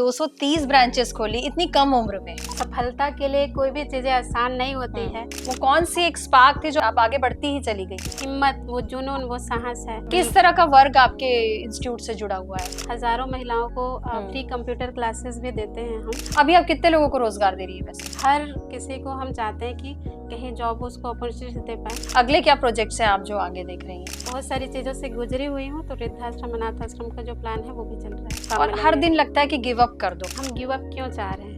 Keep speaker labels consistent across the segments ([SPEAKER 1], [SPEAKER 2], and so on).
[SPEAKER 1] 230 branches खोली इतनी कम उम्र में।
[SPEAKER 2] सफलता के लिए कोई भी चीजें आसान नहीं होती है।
[SPEAKER 1] वो कौन सी एक स्पार्क थी जो आप आगे बढ़ती ही चली गई?
[SPEAKER 2] हिम्मत, वो जुनून, वो साहस है।
[SPEAKER 1] किस तरह का वर्क आपके इंस्टीट्यूट से जुड़ा हुआ है?
[SPEAKER 2] हजारों महिलाओं को फ्री कंप्यूटर क्लासेस भी देते हैं हम।
[SPEAKER 1] अभी आप कितने लोगों को रोजगार दे रही है वैसे?
[SPEAKER 2] हर किसी को हम चाहते हैं कि कहीं जॉब उसको अपॉर्चुनिटी दे पाए।
[SPEAKER 1] अगले क्या प्रोजेक्ट्स हैं आप जो आगे देख रही हैं?
[SPEAKER 2] बहुत सारी चीजों से गुजरी हुई हूँ, तो वृद्धाश्रम अनाथ आश्रम का जो प्लान है वो भी चल रहा है।
[SPEAKER 1] और हर दिन लगता है कि गिव अप कर दो।
[SPEAKER 2] हम गिव अप क्यों चाह रहे हैं?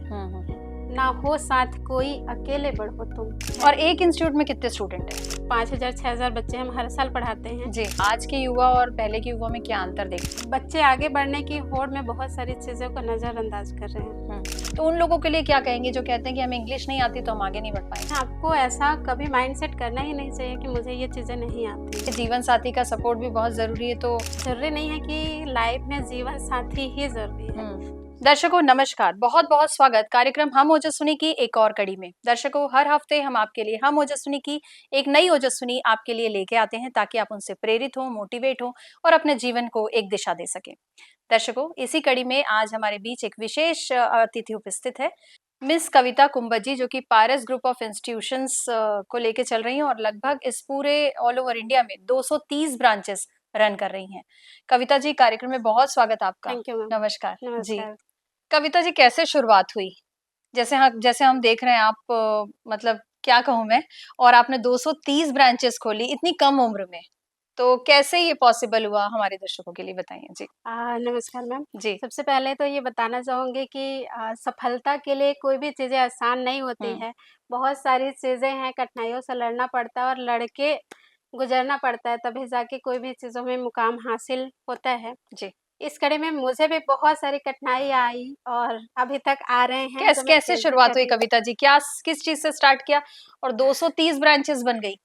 [SPEAKER 2] ना हो साथ कोई, अकेले बढ़ो तुम।
[SPEAKER 1] और एक इंस्टीट्यूट में कितने स्टूडेंट हैं?
[SPEAKER 2] 5000 6000 बच्चे हम हर साल पढ़ाते हैं।
[SPEAKER 1] जी, आज के युवा और पहले के युवा में क्या अंतर देखते हैं?
[SPEAKER 2] बच्चे आगे बढ़ने की होड़ में बहुत सारी चीजों को नजरअंदाज कर रहे हैं।
[SPEAKER 1] तो उन लोगों के लिए क्या कहेंगे जो कहते हैं कि हमें इंग्लिश नहीं आती तो हम आगे नहीं बढ़ पाएंगे?
[SPEAKER 2] आपको ऐसा कभी माइंडसेट करना ही नहीं चाहिए कि मुझे ये चीजें नहीं आती।
[SPEAKER 1] जीवन साथी का सपोर्ट भी बहुत जरूरी है, तो
[SPEAKER 2] जरूरी नहीं है कि लाइफ में जीवन साथी ही जरूरी है।
[SPEAKER 1] दर्शकों नमस्कार, बहुत बहुत स्वागत कार्यक्रम हम ओजस्विनी की एक और कड़ी में। दर्शकों, हर हफ्ते हम आपके लिए हम ओजस्विनी की एक नई ओजस्विनी आपके लिए लेके आते हैं ताकि आप उनसे प्रेरित हो, मोटिवेट हो और अपने जीवन को एक दिशा दे सके। दर्शकों, इसी कड़ी में आज हमारे बीच एक विशेष अतिथि उपस्थित है, मिस कविता कुंबत जी, जो कि पारस ग्रुप ऑफ इंस्टीट्यूशंस को लेके चल रही हैं और लगभग इस पूरे ऑल ओवर इंडिया में 230 ब्रांचेस रन कर रही हैं। कविता जी, कार्यक्रम में बहुत स्वागत आपका।
[SPEAKER 2] Thank you.
[SPEAKER 1] नमस्कार। जी
[SPEAKER 2] नमस्कार।
[SPEAKER 1] कविता जी, कैसे शुरुआत हुई? जैसे हम देख रहे हैं आप मतलब क्या कहूँ मैं, और आपने 230 ब्रांचेस खोली इतनी कम उम्र में, तो कैसे ये पॉसिबल हुआ हमारे दर्शकों के लिए बताइए। जी
[SPEAKER 2] नमस्कार मैम
[SPEAKER 1] जी।
[SPEAKER 2] सबसे पहले तो ये बताना चाहूंगी कि सफलता के लिए कोई भी चीजें आसान नहीं होती है। बहुत सारी चीजें हैं, कठिनाइयों से लड़ना पड़ता है और लड़के गुजरना पड़ता है, तभी जाके कोई भी चीजों में मुकाम हासिल होता है।
[SPEAKER 1] जी,
[SPEAKER 2] इस कड़ी में मुझे भी बहुत सारी कठिनाई आई और अभी तक आ रहे हैं।
[SPEAKER 1] कैसे शुरुआत हुई कविता जी? क्या किस चीज से स्टार्ट किया और 230 ब्रांचेस बन गई?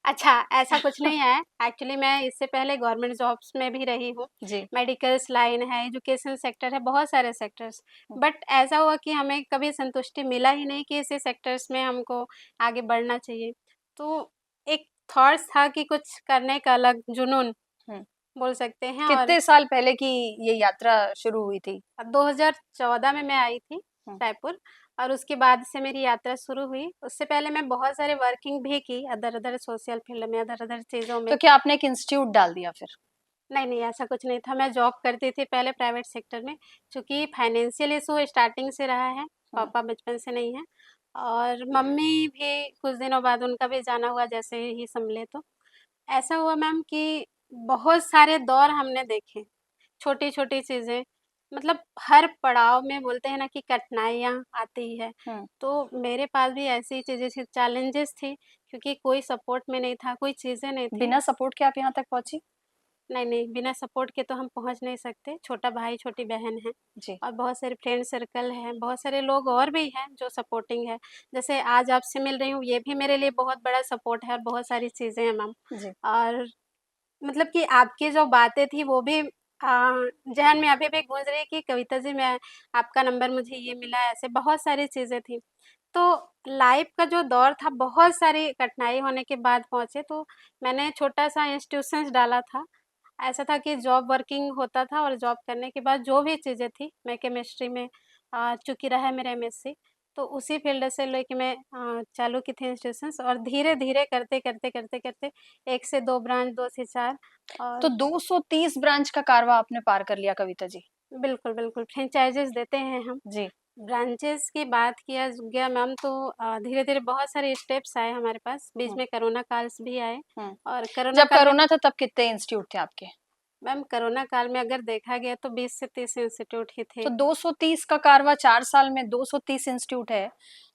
[SPEAKER 2] अच्छा, ऐसा कुछ नहीं है। एक्चुअली मैं इससे पहले गवर्नमेंट जॉब्स में भी रही हूँ।
[SPEAKER 1] जी।
[SPEAKER 2] मेडिकल्स लाइन है, एजुकेशन सेक्टर है, बहुत सारे सेक्टर्स। बट ऐसा हुआ कि हमें कभी संतुष्टि मिला ही नहीं कि इसी सेक्टर्स में हमको आगे बढ़ना चाहिए। तो एक थॉट्स था कि कुछ करने का, अलग जुनून बोल सकते हैं।
[SPEAKER 1] कितने साल पहले की ये यात्रा शुरू हुई थी?
[SPEAKER 2] 2014 में मैं आई थी रायपुर और उसके बाद से मेरी यात्रा शुरू हुई। उससे पहले मैं बहुत सारे वर्किंग भी की, अदर सोशल फील्ड में, अदर चीज़ों में।
[SPEAKER 1] तो क्या आपने एक इंस्टीट्यूट डाल दिया फिर?
[SPEAKER 2] नहीं, ऐसा कुछ नहीं था। मैं जॉब करती थी पहले प्राइवेट सेक्टर में, चूँकि फाइनेंशियल इशू स्टार्टिंग से रहा है, पापा बचपन से नहीं है और मम्मी भी कुछ दिनों बाद उनका भी जाना हुआ जैसे ही संभले। तो ऐसा हुआ मैम कि बहुत सारे दौर हमने देखे, छोटी-छोटी चीज़ें, मतलब हर पड़ाव में बोलते हैं ना कि कठिनाइयाँ आती है। तो मेरे पास भी ऐसी चीज़ें थी, चैलेंजेस थी, क्योंकि कोई सपोर्ट में नहीं था, कोई चीज़ें नहीं थी।
[SPEAKER 1] बिना सपोर्ट के आप यहाँ तक पहुंची?
[SPEAKER 2] नहीं, बिना सपोर्ट के तो हम पहुँच नहीं सकते। छोटा भाई, छोटी बहन है
[SPEAKER 1] जी।
[SPEAKER 2] और बहुत सारे फ्रेंड सर्कल हैं, बहुत सारे लोग और भी हैं जो सपोर्टिंग है। जैसे आज आपसे मिल रही हूँ, ये भी मेरे लिए बहुत बड़ा सपोर्ट है और बहुत सारी चीज़ें हैं मैम।
[SPEAKER 1] जी।
[SPEAKER 2] और मतलब कि आपकी जो बातें थी वो भी ज़हन में अभी भी गूँज रही है कि कविता जी, मैं आपका नंबर मुझे ये मिला, ऐसे बहुत सारी चीज़ें थी। तो लाइफ़ का जो दौर था, बहुत सारी कठिनाई होने के बाद पहुँचे। तो मैंने छोटा-सा इंस्टीट्यूशंस डाला था। ऐसा था कि जॉब वर्किंग होता था और जॉब करने के बाद जो भी चीज़ें थी, मैं केमिस्ट्री में चूँकि रहा है मेरा एमएससी, तो उसी फ़ील्ड से लेके मैं चालू की थी इंस्टीट्यूशंस और धीरे-धीरे करते 1 से 2 ब्रांच, 2 से 4 और
[SPEAKER 1] तो 230 ब्रांच का कारवां आपने पार कर लिया कविता जी।
[SPEAKER 2] बिल्कुल, फ्रेंचाइज़ीज़ देते हैं हम।
[SPEAKER 1] जी।
[SPEAKER 2] ब्रांचेज़ की बात किया गया मैम, तो धीरे-धीरे बहुत सारे स्टेप्स आए हमारे पास। बीच में कोरोना काल्स भी आए और कोरोना
[SPEAKER 1] जब
[SPEAKER 2] काल में
[SPEAKER 1] कोरोना था तब कितने इंस्टीट्यूट थे आपके?
[SPEAKER 2] मैम कोरोना काल में अगर देखा गया तो 20 से 30 इंस्टीट्यूट ही थे।
[SPEAKER 1] तो 230 का कारवां 4 साल में 230 इंस्टीट्यूट है,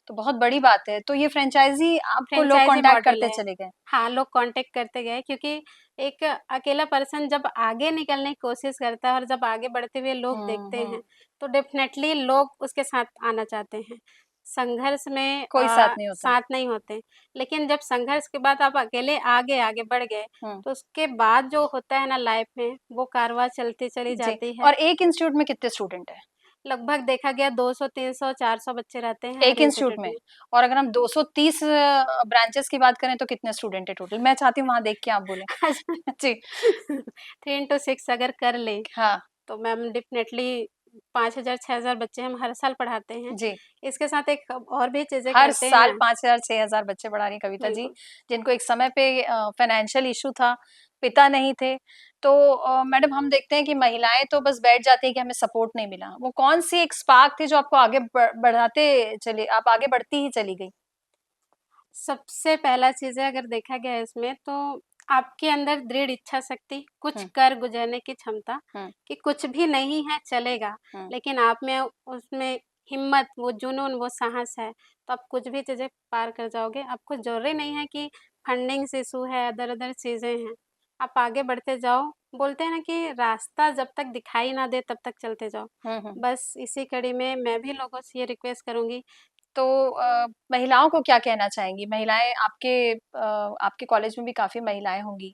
[SPEAKER 1] तो बहुत बड़ी बात है। तो ये फ्रेंचाइजी आपको लोग
[SPEAKER 2] फ्रेंचाइज़ी
[SPEAKER 1] कॉन्टैक्ट
[SPEAKER 2] मॉडल
[SPEAKER 1] करते
[SPEAKER 2] है।
[SPEAKER 1] चले गए?
[SPEAKER 2] हाँ, लोग कॉन्टैक्ट करते गए, क्योंकि एक अकेला पर्सन जब आगे निकलने की कोशिश करता है और जब आगे बढ़ते हुए लोग देखते हैं, तो डेफ़िनेटली लोग उसके साथ आना चाहते हैं। संघर्ष में
[SPEAKER 1] कोई साथ नहीं होता।
[SPEAKER 2] साथ नहीं होते, लेकिन जब संघर्ष के बाद आप अकेले आगे बढ़ गए, तो उसके बाद जो होता है ना लाइफ़ में, वो कारवां चलती चली जाती है।
[SPEAKER 1] और एक इंस्टीट्यूट में कितने स्टूडेंट हैं?
[SPEAKER 2] लगभग देखा गया 200, 300, 400 बच्चे रहते हैं
[SPEAKER 1] एक
[SPEAKER 2] हर
[SPEAKER 1] इंस्टीट्यूट
[SPEAKER 2] इंस्टीट्यूट
[SPEAKER 1] में?
[SPEAKER 2] में।
[SPEAKER 1] और अगर हम 230 ब्रांचेस की बात करें तो कितने स्टूडेंट है टोटल? मैं चाहती हूँ वहाँ देख के आप बोलें। जी।
[SPEAKER 2] 3 into 6 अगर कर लें,
[SPEAKER 1] हाँ।
[SPEAKER 2] तो मैम डेफ़िनेटली 5000 6000 बच्चे हम हर साल पढ़ाते हैं।
[SPEAKER 1] जी।
[SPEAKER 2] इसके साथ एक और भी चीज़ें
[SPEAKER 1] हर
[SPEAKER 2] करते
[SPEAKER 1] साल
[SPEAKER 2] हैं।
[SPEAKER 1] 5000 6000 बच्चे पढ़ा रही हैं कविता जी,
[SPEAKER 2] बिल्कुल।
[SPEAKER 1] जिनको एक समय पे फाइनेंशियल इश्यू था, पिता नहीं थे। तो मैडम हम देखते हैं कि महिलाएँ तो बस बैठ जाती हैं कि हमें सपोर्ट नहीं मिला। वो कौन-सी एक स्पार्क थी जो आपको आगे बढ़ाते चले आप आगे बढ़ती ही चली गई?
[SPEAKER 2] सबसे पहला चीज़ है अगर देखा गया इसमें तो आपके अंदर दृढ़ इच्छा शक्ति, कुछ
[SPEAKER 1] हुँ,
[SPEAKER 2] कर गुज़रने की क्षमता
[SPEAKER 1] हुँ,
[SPEAKER 2] कि कुछ भी नहीं है चलेगा,
[SPEAKER 1] हुँ,
[SPEAKER 2] लेकिन आप में उसमें हिम्मत, वो जुनून, वो साहस है, तो आप कुछ भी चीज़ें पार कर जाओगे। आपको ज़रूरी नहीं है कि फंडिंग्स इश्यू है, अदर-अदर चीज़ें हैं। आप आगे बढ़ते जाओ, बोलते हैं ना कि रास्ता जब तक दिखाई ना दे तब तक चलते जाओ।
[SPEAKER 1] हुँ, हुँ।
[SPEAKER 2] बस इसी कड़ी में मैं भी लोगों से ये रिक्वेस्ट करूँगी।
[SPEAKER 1] तो महिलाओं को क्या कहना चाहेंगी? महिलाएँ आपके कॉलेज में भी काफ़ी महिलाएँ होंगी।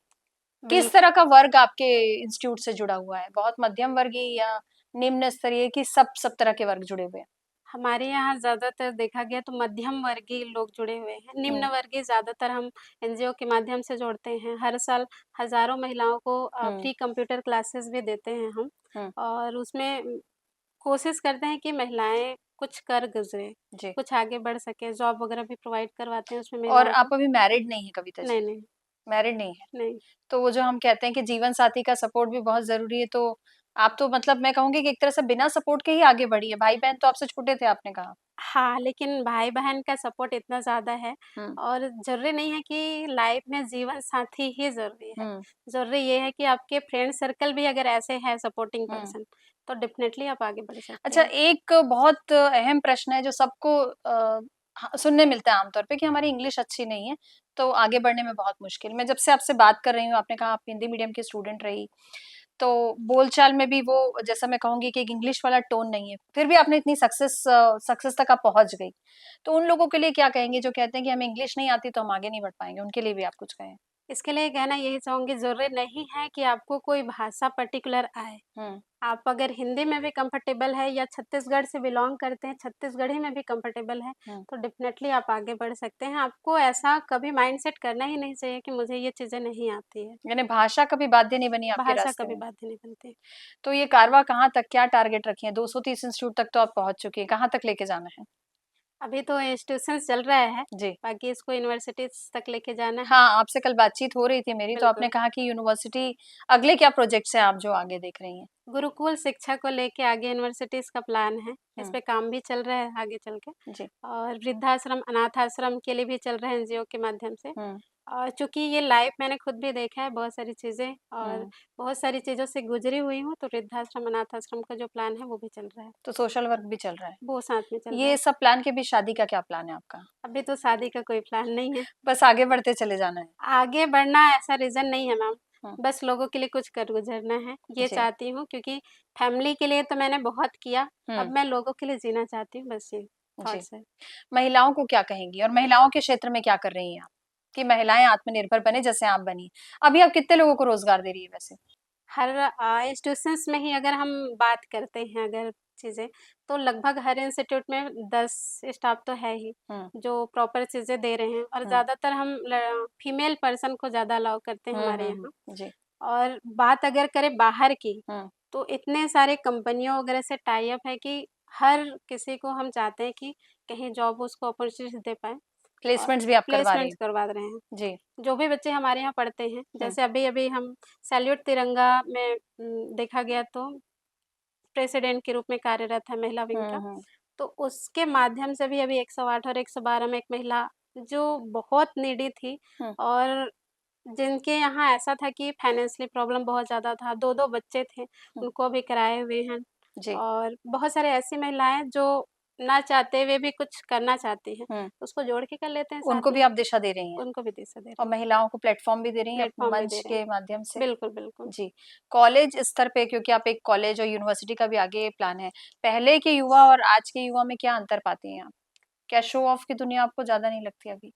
[SPEAKER 1] किस
[SPEAKER 2] बिल
[SPEAKER 1] तरह का वर्ग आपके इंस्टीट्यूट से जुड़ा हुआ है? बहुत मध्यम वर्गीय या निम्न स्तरीय कि सब तरह के वर्ग जुड़े हुए हैं?
[SPEAKER 2] हमारे यहाँ ज़्यादातर देखा गया तो मध्यम वर्गीय लोग जुड़े हुए हैं। निम्न
[SPEAKER 1] हुँ,
[SPEAKER 2] वर्गीय ज़्यादातर हम एनजीओ के माध्यम से जोड़ते हैं। हर साल हज़ारों महिलाओं को
[SPEAKER 1] हुँ,
[SPEAKER 2] फ्री कंप्यूटर क्लासेस भी देते हैं हम
[SPEAKER 1] हुँ,
[SPEAKER 2] और उसमें कोशिश करते हैं कि महिलाएँ कुछ कर गुज़रें,
[SPEAKER 1] जी।
[SPEAKER 2] कुछ आगे बढ़ सकें। जॉब वगैरह भी प्रोवाइड करवाते हैं उसमें
[SPEAKER 1] और
[SPEAKER 2] महिलाओं को।
[SPEAKER 1] आप अभी मैरिड नहीं हैं कविता जी?
[SPEAKER 2] नहीं, नहीं,
[SPEAKER 1] मैरिड नहीं हैं।
[SPEAKER 2] नहीं।
[SPEAKER 1] तो वो जो हम कहते हैं कि जीवन साथी का सपोर्ट भी बहुत ज़रूरी है, तो आप तो मतलब मैं कहूँगी कि एक तरह से बिना सपोर्ट के ही आगे बढ़ी है। भाई-बहन तो आपसे छोटे थे आपने कहा।
[SPEAKER 2] हाँ, लेकिन भाई-बहन का सपोर्ट इतना ज़्यादा है
[SPEAKER 1] हुँ,
[SPEAKER 2] और ज़रूरी नहीं है कि लाइफ में जीवन साथी ही ज़रूरी है।
[SPEAKER 1] हुँ,
[SPEAKER 2] ज़रूरी ये है कि आपके फ्रेंड सर्कल भी अगर ऐसे हैं सपोर्टिंग
[SPEAKER 1] हुँ।
[SPEAKER 2] पर्सन, तो डेफ़िनेटली आप आगे बढ़ सकते
[SPEAKER 1] अच्छा
[SPEAKER 2] हैं।
[SPEAKER 1] एक बहुत अहम प्रश्न है जो सबको सुनने मिलता है आमतौर पे कि हमारी इंग्लिश अच्छी नहीं है, तो आगे बढ़ने में बहुत मुश्किल। मैं जब से आपसे बात कर रही हूँ, आपने कहा आप हिंदी मीडियम की स्टूडेंट रही, तो बोलचाल में भी वो जैसा मैं कहूँगी कि एक इंग्लिश वाला टोन नहीं है, फिर भी आपने इतनी सक्सेस तक आप पहुँच गई। तो उन लोगों के लिए क्या कहेंगे जो कहते हैं कि हमें इंग्लिश नहीं आती तो हम आगे नहीं बढ़ पाएँगे, उनके लिए भी आप कुछ कहें?
[SPEAKER 2] इसके लिए कहना यही चाहूँगी ज़रूरी नहीं है कि आपको कोई भाषा पर्टिकुलर आए।
[SPEAKER 1] हुँ,
[SPEAKER 2] आप अगर हिंदी में भी कंफर्टेबल है या छत्तीसगढ़ से बिलॉन्ग करते हैं, छत्तीसगढ़ी में भी कंफर्टेबल है,
[SPEAKER 1] हुँ।
[SPEAKER 2] तो डेफ़िनेटली आप आगे बढ़ सकते हैं। आपको ऐसा कभी माइंडसेट करना ही नहीं चाहिए कि मुझे ये चीज़ें नहीं आती है।
[SPEAKER 1] यानी भाषा कभी बाध्य नहीं बनी आपके
[SPEAKER 2] भाषा
[SPEAKER 1] रास्ते
[SPEAKER 2] कभी
[SPEAKER 1] में।
[SPEAKER 2] बाध्य नहीं बनती।
[SPEAKER 1] तो ये कारवां कहाँ तक क्या टारगेट रखी है? 230 इंस्टीट्यूट तक तो आप पहुँच चुकी हैं, कहाँ तक लेके जाना है?
[SPEAKER 2] अभी तो इंस्टीट्यूशंस चल रहा है,
[SPEAKER 1] जी।
[SPEAKER 2] बाकी इसको यूनिवर्सिटीज़ तक लेके जाना है।
[SPEAKER 1] हाँ, आपसे कल बातचीत हो रही थी मेरी, तो आपने
[SPEAKER 2] बिल्कुल।
[SPEAKER 1] कहा कि यूनिवर्सिटी अगले क्या प्रोजेक्ट्स हैं आप जो आगे देख रही हैं?
[SPEAKER 2] गुरुकुल शिक्षा को लेके आगे यूनिवर्सिटीज़ का प्लान है, इस
[SPEAKER 1] हुँ,
[SPEAKER 2] पे काम भी चल रहा है आगे चल के
[SPEAKER 1] जी।
[SPEAKER 2] और वृद्धाश्रम, अनाथ आश्रम के लिए भी चल रहा है एनजीओ के माध्यम से।
[SPEAKER 1] हुँ,
[SPEAKER 2] और चूँकि ये लाइव मैंने खुद भी देखा है बहुत सारी चीज़ें और
[SPEAKER 1] हुँ।
[SPEAKER 2] बहुत सारी चीज़ों से गुज़री हुई हूँ, तो वृद्धाश्रम, अनाथ आश्रम का जो प्लान है वो भी चल रहा है।
[SPEAKER 1] तो सोशल वर्क भी चल रहा है।
[SPEAKER 2] वो साथ में चल रहा
[SPEAKER 1] ये
[SPEAKER 2] है।
[SPEAKER 1] सब प्लान के बीच शादी का क्या प्लान है आपका?
[SPEAKER 2] अभी तो शादी का कोई प्लान नहीं है।
[SPEAKER 1] बस आगे बढ़ते चले जाना है।
[SPEAKER 2] आगे बढ़ना ऐसा रीज़न नहीं है मैम,
[SPEAKER 1] हुँ,
[SPEAKER 2] बस लोगों के लिए कुछ कर गुज़रना है, ये
[SPEAKER 1] जी।
[SPEAKER 2] चाहती हूँ क्योंकि फैमिली के लिए तो मैंने बहुत किया,
[SPEAKER 1] हुँ,
[SPEAKER 2] अब मैं लोगों के लिए जीना चाहती हूँ, बस ये
[SPEAKER 1] जी।
[SPEAKER 2] थॉट्स है।
[SPEAKER 1] महिलाओं को क्या कहेंगी और महिलाओं के क्षेत्र में क्या कर रही हैं आप? कि महिलाएँ आत्मनिर्भर बने जैसे आप बनी। अभी आप कितने लोगों को रोज़गार दे रही है वैसे?
[SPEAKER 2] हर इंस्टीट्यूशंस में ही अगर हम बात करते हैं अगर चीज़ें, तो लगभग हर इंस्टीट्यूट में 10 स्टाफ तो है ही,
[SPEAKER 1] हुँ,
[SPEAKER 2] जो प्रॉपर चीज़ें दे रहे हैं और
[SPEAKER 1] हुँ।
[SPEAKER 2] ज़्यादातर हम फीमेल पर्सन को ज़्यादा अलाउ करते हैं
[SPEAKER 1] हुँ,
[SPEAKER 2] हमारे
[SPEAKER 1] हुँ,
[SPEAKER 2] यहाँ।
[SPEAKER 1] हुँ। जी।
[SPEAKER 2] और बात अगर करें बाहर की,
[SPEAKER 1] हुँ।
[SPEAKER 2] तो इतने सारे कंपनियों वगैरह से टाई अप है कि हर किसी को हम चाहते हैं कि कहीं जॉब उसको अपॉर्च्युनिटीज़ दे पाएँ और
[SPEAKER 1] प्लेसमेंट्स भी आप करवा रही
[SPEAKER 2] प्लेसमेंट्स
[SPEAKER 1] हैं।
[SPEAKER 2] करवा रहे हैं।
[SPEAKER 1] जी।
[SPEAKER 2] जो भी बच्चे हमारे यहाँ पढ़ते हैं,
[SPEAKER 1] हुँ।
[SPEAKER 2] जैसे अभी-अभी हम सैल्यूट तिरंगा में देखा गया तो प्रेसिडेंट के रूप में कार्यरत है महिला विंग का।
[SPEAKER 1] हुँ, हुँ।
[SPEAKER 2] तो उसके माध्यम से भी अभी 108 और 112 में एक महिला जो बहुत नीडी थी
[SPEAKER 1] हुँ,
[SPEAKER 2] और जिनके यहाँ ऐसा था कि फाइनेंशियली प्रॉब्लम बहुत ज़्यादा था, 2-2 बच्चे थे,
[SPEAKER 1] हुँ।
[SPEAKER 2] उनको अभी कराए हुए हैं
[SPEAKER 1] जी।
[SPEAKER 2] और बहुत सारे ऐसी महिलाएँ जो ना चाहते हुए भी कुछ करना चाहती हैं,
[SPEAKER 1] हुँ।
[SPEAKER 2] उसको जोड़ के कर लेते हैं साथ
[SPEAKER 1] उनको
[SPEAKER 2] में,
[SPEAKER 1] भी आप दिशा दे रही हैं
[SPEAKER 2] उनको भी दिशा दे
[SPEAKER 1] और
[SPEAKER 2] रहे हैं,
[SPEAKER 1] महिलाओं को प्लेटफ़ॉर्म भी दे रही हैं
[SPEAKER 2] प्लेटफ़ॉर्म भी दे
[SPEAKER 1] मंच
[SPEAKER 2] रहे हैं।
[SPEAKER 1] के माध्यम से।
[SPEAKER 2] बिल्कुल, बिल्कुल।
[SPEAKER 1] जी। कॉलेज स्तर पे क्योंकि आप एक कॉलेज और यूनिवर्सिटी का भी आगे प्लान है। पहले के युवा और आज के युवा में क्या अंतर पाती हैं आप? क्या शो ऑफ की दुनिया आपको ज़्यादा नहीं लगती अभी?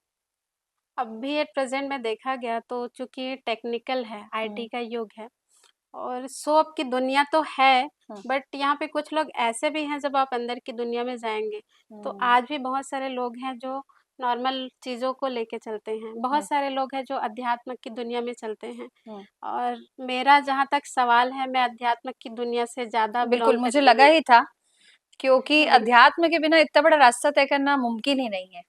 [SPEAKER 2] अभी एट प्रेज़ेंट में देखा गया तो चूँकि टेक्निकल है, आईटी
[SPEAKER 1] हुँ,
[SPEAKER 2] का युग है और शो ऑफ की दुनिया तो है,
[SPEAKER 1] हुँ,
[SPEAKER 2] बट यहाँ पे कुछ लोग ऐसे भी हैं जब आप अंदर की दुनिया में जाएँगे, तो
[SPEAKER 1] हुँ,
[SPEAKER 2] आज भी बहुत सारे लोग हैं जो नॉर्मल चीज़ों को लेके चलते हैं। बहुत सारे लोग हैं जो अध्यात्म की दुनिया में चलते हैं और मेरा जहाँ तक सवाल है, मैं अध्यात्म की दुनिया से ज़्यादा
[SPEAKER 1] बिल्कुल,
[SPEAKER 2] बिलॉन्ग
[SPEAKER 1] मुझे
[SPEAKER 2] करती
[SPEAKER 1] लगा
[SPEAKER 2] हूँ।
[SPEAKER 1] ही था, क्योंकि
[SPEAKER 2] हुँ।
[SPEAKER 1] अध्यात्म के बिना इतना बड़ा रास्ता तय करना मुमकिन ही नहीं है।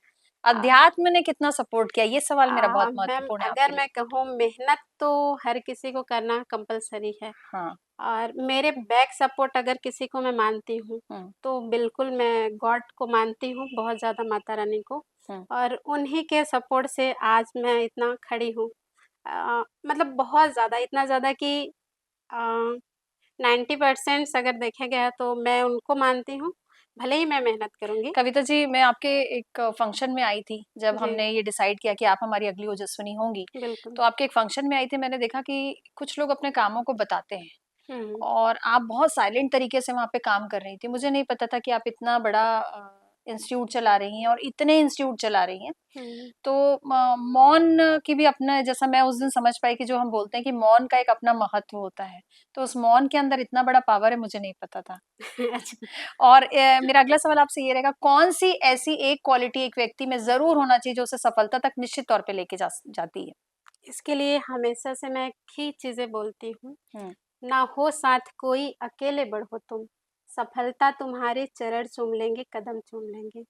[SPEAKER 2] अ
[SPEAKER 1] अध्यात्म ने कितना सपोर्ट किया, ये सवाल मेरा बहुत
[SPEAKER 2] मैम
[SPEAKER 1] महत्वपूर्ण है
[SPEAKER 2] अगर
[SPEAKER 1] आपके लिए।
[SPEAKER 2] मैं कहूँ मेहनत तो हर किसी को करना कंपल्सरी है
[SPEAKER 1] हाँ।
[SPEAKER 2] और मेरे बैक सपोर्ट अगर किसी को मैं मानती हूँ,
[SPEAKER 1] हुँ,
[SPEAKER 2] तो बिल्कुल मैं गॉड को मानती हूँ, बहुत ज़्यादा माता रानी को
[SPEAKER 1] हुँ।
[SPEAKER 2] और उन्हीं के सपोर्ट से आज मैं इतना खड़ी हूँ। मतलब बहुत ज़्यादा, इतना ज़्यादा कि अ, 90% अगर देखा गया तो मैं उनको मानती हूँ, भले ही मैं मेहनत करूँगी।
[SPEAKER 1] कविता जी, मैं आपके एक फंक्शन में आई थी, जब
[SPEAKER 2] जी,
[SPEAKER 1] हमने ये डिसाइड किया कि आप हमारी अगली ओजस्विनी होंगी।
[SPEAKER 2] बिल्कुल।
[SPEAKER 1] तो आपके एक फंक्शन में आई थी, मैंने देखा कि कुछ लोग अपने कामों को बताते हैं
[SPEAKER 2] हुँ,
[SPEAKER 1] और आप बहुत साइलेंट तरीके से वहाँ पे काम कर रही थी। मुझे नहीं पता था कि आप इतना बड़ा इंस्टीट्यूट चला रही हैं और इतने इंस्टीट्यूट चला रही हैं।
[SPEAKER 2] हुँ।
[SPEAKER 1] तो मौन की भी अपना, जैसा मैं उस दिन समझ पाई कि जो हम बोलते हैं कि मौन का एक अपना महत्व होता है, तो उस मौन के अंदर इतना बड़ा पावर है, मुझे नहीं पता था।
[SPEAKER 2] अच्छा।
[SPEAKER 1] और मेरा अगला सवाल आपसे ये रहेगा, कौन-सी ऐसी एक क्वालिटी एक व्यक्ति में ज़रूर होना चाहिए जो उसे सफलता तक निश्चित तौर पे लेके जाती है?
[SPEAKER 2] इसके लिए हमेशा से मैं एक ही चीज़ें बोलती हूँ,
[SPEAKER 1] हुँ,
[SPEAKER 2] ना हो साथ कोई अकेले बढ़ो तुम, सफलता तुम्हारे चरण चूम लेंगे, कदम चूम लेंगे।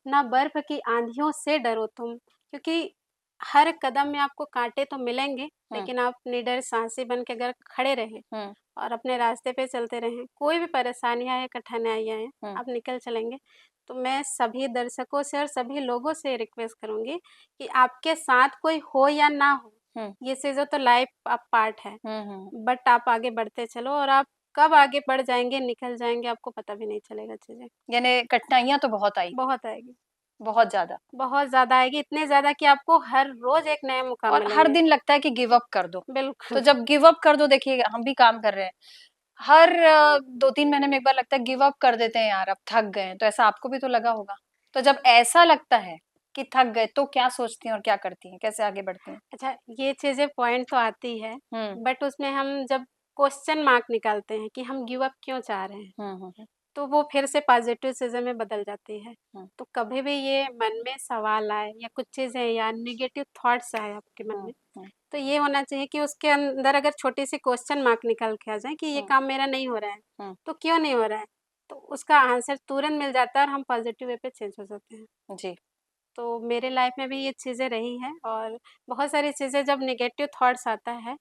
[SPEAKER 2] ना बर्फ की आँधियों से डरो तुम, क्योंकि हर कदम में आपको काँटे तो मिलेंगे,
[SPEAKER 1] हुँ,
[SPEAKER 2] लेकिन आप निडर साहसी बन के अगर खड़े रहें
[SPEAKER 1] हुँ,
[SPEAKER 2] और अपने रास्ते पे चलते रहें, कोई भी परेशानियाँ या कठिनाइयाँ आएँ,
[SPEAKER 1] हुँ,
[SPEAKER 2] आप निकल चलेंगे। तो मैं सभी दर्शकों से और सभी लोगों से रिक्वेस्ट करूँगी कि आपके साथ कोई हो या ना हो,
[SPEAKER 1] हुँ,
[SPEAKER 2] ये चीज़ें तो लाइफ़ का पार्ट है,
[SPEAKER 1] हुँ, हुँ।
[SPEAKER 2] बट आप आगे बढ़ते चलो और आप कब आगे बढ़ जाएँगे, निकल जाएँगे, आपको पता भी नहीं चलेगा चीज़ें।
[SPEAKER 1] यानी कठिनाइयाँ तो बहुत आई,
[SPEAKER 2] बहुत आएगी।
[SPEAKER 1] बहुत ज़्यादा,
[SPEAKER 2] बहुत ज़्यादा आएगी, इतने ज़्यादा कि आपको हर रोज़ एक नए मुकाम
[SPEAKER 1] और हर
[SPEAKER 2] मिलेंगे।
[SPEAKER 1] दिन लगता है कि गिव अप कर दो। तो
[SPEAKER 2] बिल्कुल।
[SPEAKER 1] जब गिव अप कर दो, देखिए हम भी काम कर रहे हैं, हर 2-3 महीने में एक बार लगता है गिव अप कर देते हैं यार, अब थक गए हैं, तो ऐसा आपको भी तो लगा होगा? तो जब ऐसा लगता है कि थक गए, तो क्या सोचती हैं और क्या करती हैं? कैसे आगे बढ़ती हैं?
[SPEAKER 2] अच्छा, ये चीज़ें पॉइंट तो आती है,
[SPEAKER 1] हुँ,
[SPEAKER 2] बट उसमें हम जब क्वेश्चन मार्क निकालते हैं कि हम गिव अप क्यों चाह रहे हैं,
[SPEAKER 1] हुँ, हुँ, हुँ,
[SPEAKER 2] तो वो फिर से पॉज़िटिव चीज़ों में बदल जाती है।
[SPEAKER 1] हुँ,
[SPEAKER 2] तो कभी भी ये मन में सवाल आए या कुछ चीज़ें या नेगेटिव थॉट्स आए आपके मन
[SPEAKER 1] हुँ,
[SPEAKER 2] में,
[SPEAKER 1] हुँ,
[SPEAKER 2] तो ये होना चाहिए कि उसके अंदर अगर छोटी-सी क्वेश्चन मार्क निकल के आ जाए कि ये
[SPEAKER 1] हुँ,
[SPEAKER 2] काम मेरा नहीं हो रहा है,
[SPEAKER 1] हुँ,
[SPEAKER 2] तो क्यों नहीं हो रहा है? तो उसका आंसर तुरंत मिल जाता है और हम पॉज़िटिव वे पे चेंज हो जाते हैं।
[SPEAKER 1] जी,
[SPEAKER 2] तो मेरे लाइफ में भी ये चीज़ें रही हैं और बहुत सारी चीज़ें जब नेगेटिव थॉट्स आता है,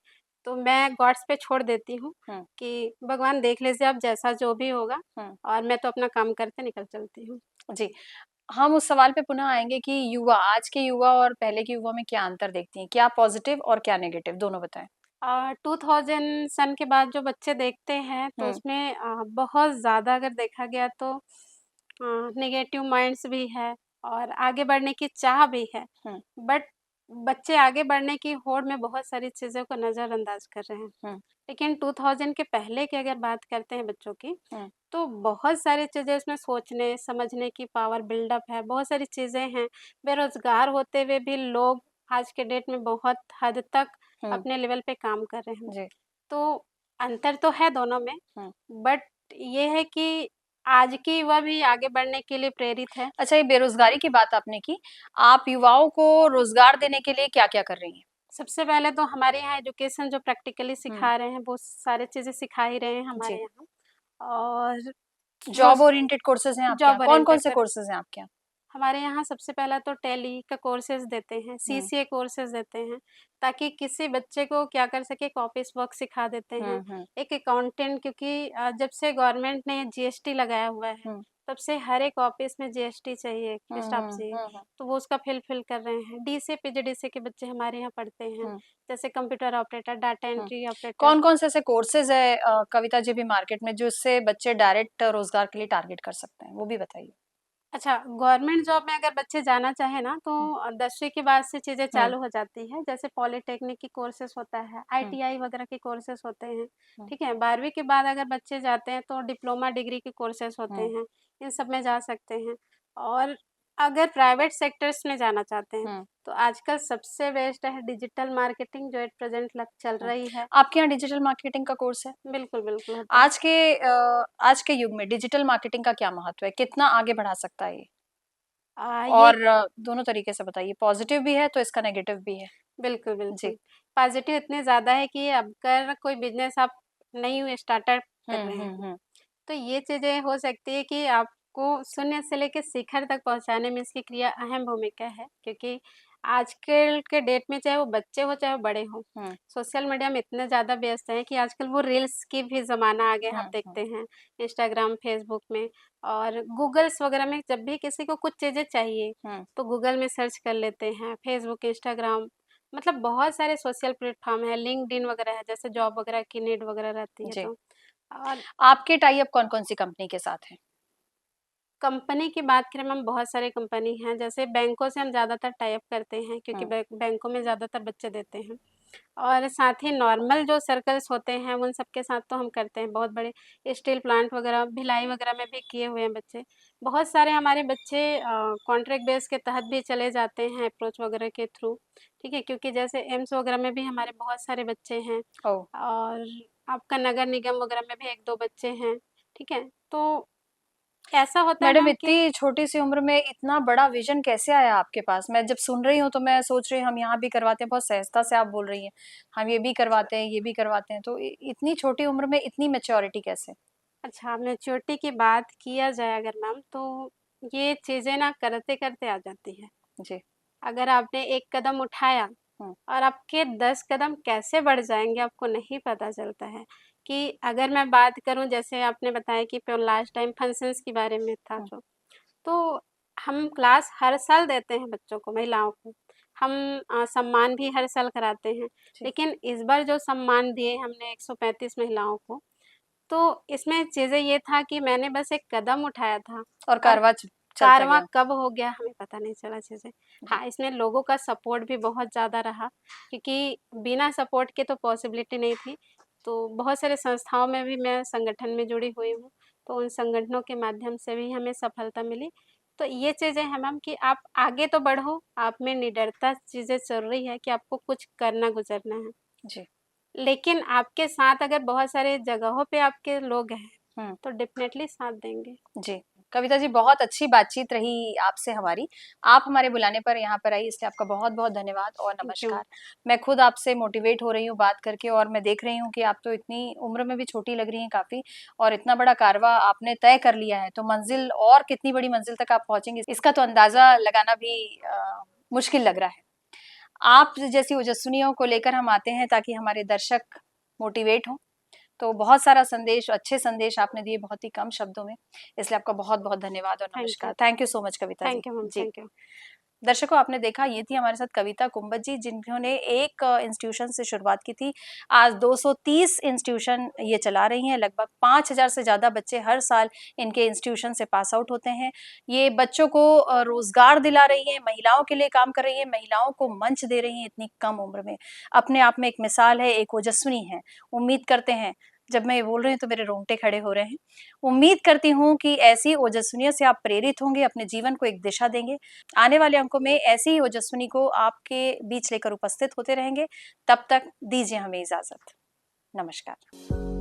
[SPEAKER 2] तो मैं गॉड्स पे छोड़ देती हूँ
[SPEAKER 1] हुँ,
[SPEAKER 2] कि भगवान देख लीजिए अब जैसा जो भी होगा
[SPEAKER 1] हुँ,
[SPEAKER 2] और मैं तो अपना काम करके निकल चलती हूँ।
[SPEAKER 1] जी। हम उस सवाल पे पुनः आएँगे कि युवा, आज के युवा और पहले के युवा में क्या अंतर देखती हैं? क्या पॉज़िटिव और क्या नेगेटिव, दोनों बताएँ?
[SPEAKER 2] 2000 सन के बाद जो बच्चे देखते हैं तो
[SPEAKER 1] हुँ,
[SPEAKER 2] उसमें बहुत ज़्यादा अगर देखा गया तो नेगेटिव माइंड्स भी है और आगे बढ़ने की चाह भी है।
[SPEAKER 1] हुँ,
[SPEAKER 2] बट बच्चे आगे बढ़ने की होड़ में बहुत सारी चीज़ों को नज़रअंदाज कर रहे हैं।
[SPEAKER 1] हुँ,
[SPEAKER 2] लेकिन 2000 के पहले की अगर बात करते हैं बच्चों की,
[SPEAKER 1] हुँ,
[SPEAKER 2] तो बहुत सारी चीज़ें उसमें सोचने, समझने की पावर बिल्डअप है, बहुत सारी चीज़ें हैं। बेरोज़गार होते हुए भी लोग आज के डेट में बहुत हद तक
[SPEAKER 1] हुँ,
[SPEAKER 2] अपने लेवल पे काम कर रहे हैं।
[SPEAKER 1] जी,
[SPEAKER 2] तो अंतर तो है दोनों में,
[SPEAKER 1] हुँ।
[SPEAKER 2] बट ये है कि आज की युवा भी आगे बढ़ने के लिए प्रेरित है।
[SPEAKER 1] अच्छा, ये बेरोज़गारी की बात आपने की, आप युवाओं को रोज़गार देने के लिए क्या-क्या कर रही हैं?
[SPEAKER 2] सबसे पहले तो हमारे यहाँ एजुकेशन जो प्रैक्टिकली
[SPEAKER 1] हुँ,
[SPEAKER 2] सिखा रहे हैं, वो सारी चीज़ें सिखा ही रहे हैं हमारे
[SPEAKER 1] जी।
[SPEAKER 2] यहाँ और वो
[SPEAKER 1] जॉब ओरिएंटेड कोर्सेज़ हैं आपके यहाँ?
[SPEAKER 2] जॉब
[SPEAKER 1] कौन-कौन
[SPEAKER 2] ओरिएंटेड
[SPEAKER 1] से
[SPEAKER 2] पर
[SPEAKER 1] कोर्सेज़ हैं आपके यहाँ?
[SPEAKER 2] हमारे यहाँ सबसे पहला तो टैली का कोर्सेज़ देते हैं,
[SPEAKER 1] हुँ,
[SPEAKER 2] सीसीए कोर्सेज़ देते हैं, ताकि किसी बच्चे को क्या कर सके एक ऑफ़िस वर्क सिखा देते हैं।
[SPEAKER 1] हुँ, हुँ,
[SPEAKER 2] एक अकाउंटेंट क्योंकि जब से गवर्नमेंट ने जीएसटी लगाया हुआ है,
[SPEAKER 1] हुँ,
[SPEAKER 2] तब से हर एक ऑफ़िस में जीएसटी चाहिए,
[SPEAKER 1] हुँ,
[SPEAKER 2] स्टाफ़
[SPEAKER 1] हुँ,
[SPEAKER 2] चाहिए,
[SPEAKER 1] हुँ, हुँ,
[SPEAKER 2] तो वो उसका फिल कर रहे हैं। डीसीए, पीजीडीसीए के बच्चे हमारे यहाँ पढ़ते हैं,
[SPEAKER 1] हुँ,
[SPEAKER 2] जैसे कंप्यूटर ऑपरेटर, डाटा
[SPEAKER 1] हुँ।
[SPEAKER 2] Entry operator.
[SPEAKER 1] कौन-कौन से ऐसे कोर्सेज़ हैं कविता जी भी मार्केट में, जिससे बच्चे डायरेक्ट रोज़गार के लिए टारगेट कर सकते हैं? वो भी बताइए।
[SPEAKER 2] अच्छा, गवर्नमेंट जॉब में अगर बच्चे जाना चाहें ना तो
[SPEAKER 1] हुँ,
[SPEAKER 2] 10वीं के बाद से चीज़ें
[SPEAKER 1] हुँ,
[SPEAKER 2] चालू हो जाती हैं। जैसे पॉलिटेक्निक की कोर्सेज़ होता है,
[SPEAKER 1] हुँ,
[SPEAKER 2] आईटीआई वगैरह के कोर्सेज़ होते हैं,
[SPEAKER 1] हुँ,
[SPEAKER 2] ठीक है? 12वीं के बाद अगर बच्चे जाते हैं तो डिप्लोमा डिग्री के कोर्सेज़ होते
[SPEAKER 1] हुँ,
[SPEAKER 2] हैं, इन सब में जा सकते हैं। और अगर प्राइवेट सेक्टर्स में जाना चाहते हैं,
[SPEAKER 1] हुँ,
[SPEAKER 2] तो आजकल सबसे बेस्ट है डिजिटल मार्केटिंग जो एट प्रेज़ेंट लग चल
[SPEAKER 1] हुँ।
[SPEAKER 2] रही है।
[SPEAKER 1] आपके यहाँ डिजिटल मार्केटिंग का कोर्स है?
[SPEAKER 2] बिल्कुल, बिल्कुल होता है।
[SPEAKER 1] आज के युग में डिजिटल मार्केटिंग का क्या महत्व है? कितना आगे बढ़ा सकता है ये?
[SPEAKER 2] ये
[SPEAKER 1] और दोनों तरीके से बताइए, पॉजिटिव भी है तो इसका नेगेटिव भी है।
[SPEAKER 2] बिल्कुल,
[SPEAKER 1] जी।
[SPEAKER 2] बिल्कुल। पॉज़िटिव इतने ज़्यादा है कि अगर कोई बिज़नेस आप न्यू स्टार्टअप कर रहे हैं, तो ये चीज़ें हो सकती है कि आपको शून्य से लेके शिखर तक पहुँचाने में इसकी क्रिया अहम भूमिका है, क्योंकि आजकल के डेट में चाहे वो बच्चे हों, चाहे वो बड़े हों, सोशल मीडिया में इतने ज़्यादा व्यस्त हैं कि आजकल वो रील्स की भी ज़माना आ गया है, आप देखते हैं इंस्टाग्राम, फ़ेसबुक में और गूगल्स वगैरह में जब भी किसी को कुछ चीज़ें चाहिए, तो गूगल में सर्च कर लेते हैं, फ़ेसबुक, इंस्टाग्राम मतलब बहुत सारे सोशल प्लेटफ़ॉर्म हैं, लिंक्डइन वगैरह है, जैसे जॉब वगैरह की नीड वगैरह रहती है
[SPEAKER 1] जी।
[SPEAKER 2] तो। और
[SPEAKER 1] आपके टाई अप कौन-कौन सी कंपनी के साथ हैं?
[SPEAKER 2] कंपनी की बात करें मैम बहुत सारी कंपनी हैं, जैसे बैंकों से हम ज़्यादातर टाई अप करते हैं क्योंकि बैंकों में ज़्यादातर बच्चे देते हैं। और साथ ही नॉर्मल जो सर्कल्स होते हैं उन सब के साथ तो हम करते हैं, बहुत बड़े स्टील प्लांट वगैरह, भिलाई वगैरह में भी किए हुए हैं बच्चे। बहुत सारे हमारे बच्चे कॉन्ट्रैक्ट बेस के तहत भी चले जाते हैं अप्रोच वगैरह के थ्रू, ठीक है? क्योंकि जैसे एम्स वगैरह में भी हमारे बहुत सारे बच्चे हैं
[SPEAKER 1] ओह!
[SPEAKER 2] और आपका नगर निगम वगैरह में भी 1-2 बच्चे हैं, ठीक है? तो ऐसा होता है
[SPEAKER 1] मैडम
[SPEAKER 2] मैम कि
[SPEAKER 1] इतनी छोटी-सी उम्र में इतना बड़ा विज़न कैसे आया आपके पास? मैं जब सुन रही हूँ तो मैं सोच रही हूँ हम यहाँ भी करवाते हैं, बहुत सहजता से आप बोल रही हैं। हम ये भी करवाते हैं, ये भी करवाते हैं, तो इ इतनी छोटी उम्र में इतनी मैच्योरिटी कैसे?
[SPEAKER 2] अच्छा मैच्योरिटी की बात किया जाए अगर मैम तो ये चीज़ें ना करते-करते आ जाती है।
[SPEAKER 1] जी।
[SPEAKER 2] अगर आपने एक कदम उठाया
[SPEAKER 1] हुँ,
[SPEAKER 2] और आपके 10 कदम कैसे बढ़ जाएँगे आपको नहीं पता चलता है। कि अगर मैं बात करूँ जैसे आपने बताया कि प लास्ट टाइम फंक्शंस के बारे में था
[SPEAKER 1] हुँ,
[SPEAKER 2] जो, तो हम क्लास हर साल देते हैं बच्चों को, महिलाओं को। हम सम्मान भी हर साल कराते हैं।
[SPEAKER 1] जी।
[SPEAKER 2] लेकिन इस बार जो सम्मान दिए हमने 135 महिलाओं को, तो इसमें चीज़ें ये था कि मैंने बस एक कदम उठाया था
[SPEAKER 1] और
[SPEAKER 2] और
[SPEAKER 1] कारवां चलता
[SPEAKER 2] कारवां
[SPEAKER 1] गया।
[SPEAKER 2] कब हो गया हमें पता नहीं चला चीज़ें।
[SPEAKER 1] जी,
[SPEAKER 2] हाँ, इसमें लोगों का सपोर्ट भी बहुत ज़्यादा रहा क्योंकि बिना सपोर्ट के तो पॉसिबिलिटी नहीं थी। तो बहुत सारे संस्थाओं में भी मैं संगठन में जुड़ी हुई हूँ, तो उन संगठनों के माध्यम से भी हमें सफलता मिली। तो ये चीज़ें हैं मैम कि आप आगे तो बढ़ो, आप में निडरता चीज़ें ज़रूरी है कि आपको कुछ करना गुज़रना है।
[SPEAKER 1] जी।
[SPEAKER 2] लेकिन आपके साथ अगर बहुत सारे जगहों पे आपके लोग हैं,
[SPEAKER 1] हुँ।
[SPEAKER 2] तो डेफ़िनेटली साथ देंगे।
[SPEAKER 1] जी। कविता जी बहुत अच्छी बातचीत रही आपसे हमारी। आप हमारे बुलाने पर यहाँ पर आई इसलिए आपका बहुत-बहुत धन्यवाद और
[SPEAKER 2] थैंक यू।
[SPEAKER 1] नमस्कार। मैं खुद आपसे मोटिवेट हो रही हूँ बात करके और मैं देख रही हूँ कि आप तो इतनी उम्र में भी छोटी लग रही हैं काफ़ी और इतना बड़ा कारवां आपने तय कर लिया है, तो मंज़िल और कितनी बड़ी मंज़िल तक आप पहुँचेंगी इसका तो अंदाज़ा लगाना भी मुश्किल लग रहा है। आप जैसी ओजस्विनियों को लेकर हम आते हैं ताकि हमारे दर्शक मोटिवेट हों। तो बहुत सारा संदेश, अच्छे संदेश आपने दिए बहुत ही कम शब्दों में, इसलिए आपका बहुत-बहुत धन्यवाद और
[SPEAKER 2] थैंक यू।
[SPEAKER 1] नमस्कार। Thank you so much Kavita ji.
[SPEAKER 2] Thank you ma'am,
[SPEAKER 1] ji.
[SPEAKER 2] Thank you.
[SPEAKER 1] दर्शकों आपने देखा ये थी हमारे साथ कविता कुंबत जी जिन्होंने एक इंस्टीट्यूशन से शुरुआत की थी। आज 230 इंस्टीट्यूशन ये चला रही हैं, लगभग 5000 से ज़्यादा बच्चे हर साल इनके इंस्टीट्यूशन से पास आउट होते हैं। ये बच्चों को रोज़गार दिला रही हैं, महिलाओं के लिए काम कर रही हैं, महिलाओं को मंच दे रही हैं इतनी कम उम्र में। अपने आप में एक मिसाल है, एक ओजस्विनी है। उम्मीद करते हैं जब मैं ये बोल रही हूँ तो मेरे रोंगटे खड़े हो रहे हैं। उम्मीद करती हूँ कि ऐसी ओजस्विनियों से आप प्रेरित होंगे, अपने जीवन को एक दिशा देंगे। आने वाले अंकों में ऐसी ही ओजस्विनी को आपके बीच लेकर उपस्थित होते रहेंगे। तब तक दीजिए हमें इजाज़त। नमस्कार।